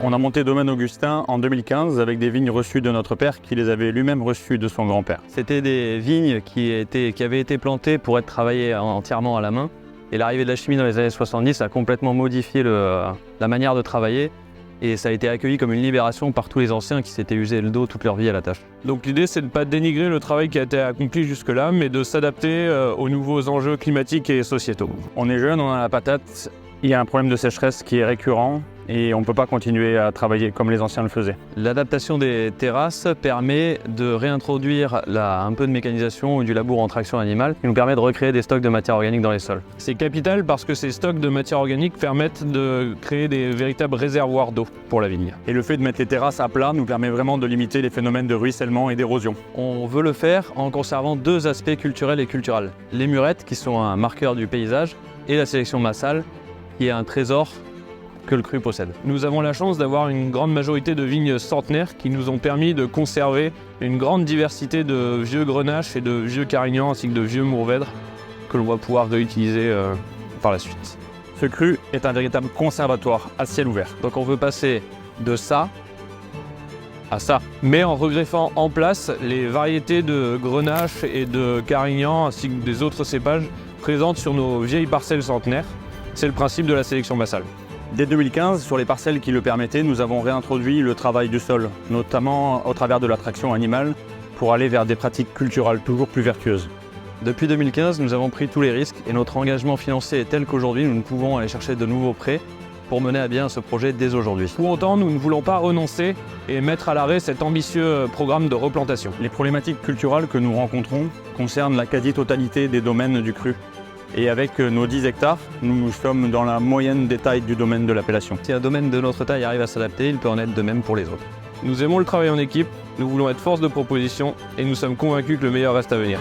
On a monté Domaine Augustin en 2015 avec des vignes reçues de notre père qui les avait lui-même reçues de son grand-père. C'était des vignes qui avaient été plantées pour être travaillées entièrement à la main. Et l'arrivée de la chimie dans les années 70 a complètement modifié la manière de travailler. Et ça a été accueilli comme une libération par tous les anciens qui s'étaient usés le dos toute leur vie à la tâche. Donc l'idée, c'est de ne pas dénigrer le travail qui a été accompli jusque-là, mais de s'adapter aux nouveaux enjeux climatiques et sociétaux. On est jeune, on a la patate, il y a un problème de sécheresse qui est récurrent et on ne peut pas continuer à travailler comme les anciens le faisaient. L'adaptation des terrasses permet de réintroduire un peu de mécanisation ou du labour en traction animale qui nous permet de recréer des stocks de matière organique dans les sols. C'est capital parce que ces stocks de matière organique permettent de créer des véritables réservoirs d'eau pour la vigne. Et le fait de mettre les terrasses à plat nous permet vraiment de limiter les phénomènes de ruissellement et d'érosion. On veut le faire en conservant deux aspects culturels et culturels. Les murettes qui sont un marqueur du paysage et la sélection massale qui est un trésor que le cru possède. Nous avons la chance d'avoir une grande majorité de vignes centenaires qui nous ont permis de conserver une grande diversité de vieux grenaches et de vieux carignans ainsi que de vieux mourvèdres que l'on va pouvoir réutiliser par la suite. Ce cru est un véritable conservatoire à ciel ouvert. Donc on veut passer de ça à ça. Mais en regreffant en place les variétés de grenaches et de carignans ainsi que des autres cépages présentes sur nos vieilles parcelles centenaires. C'est le principe de la sélection massale. Dès 2015, sur les parcelles qui le permettaient, nous avons réintroduit le travail du sol, notamment au travers de l'attraction animale, pour aller vers des pratiques culturelles toujours plus vertueuses. Depuis 2015, nous avons pris tous les risques et notre engagement financier est tel qu'aujourd'hui, nous ne pouvons aller chercher de nouveaux prêts pour mener à bien ce projet dès aujourd'hui. Pour autant, nous ne voulons pas renoncer et mettre à l'arrêt cet ambitieux programme de replantation. Les problématiques culturelles que nous rencontrons concernent la quasi-totalité des domaines du cru. Et avec nos 10 hectares, nous sommes dans la moyenne des tailles du domaine de l'appellation. Si un domaine de notre taille arrive à s'adapter, il peut en être de même pour les autres. Nous aimons le travail en équipe, nous voulons être force de proposition et nous sommes convaincus que le meilleur reste à venir.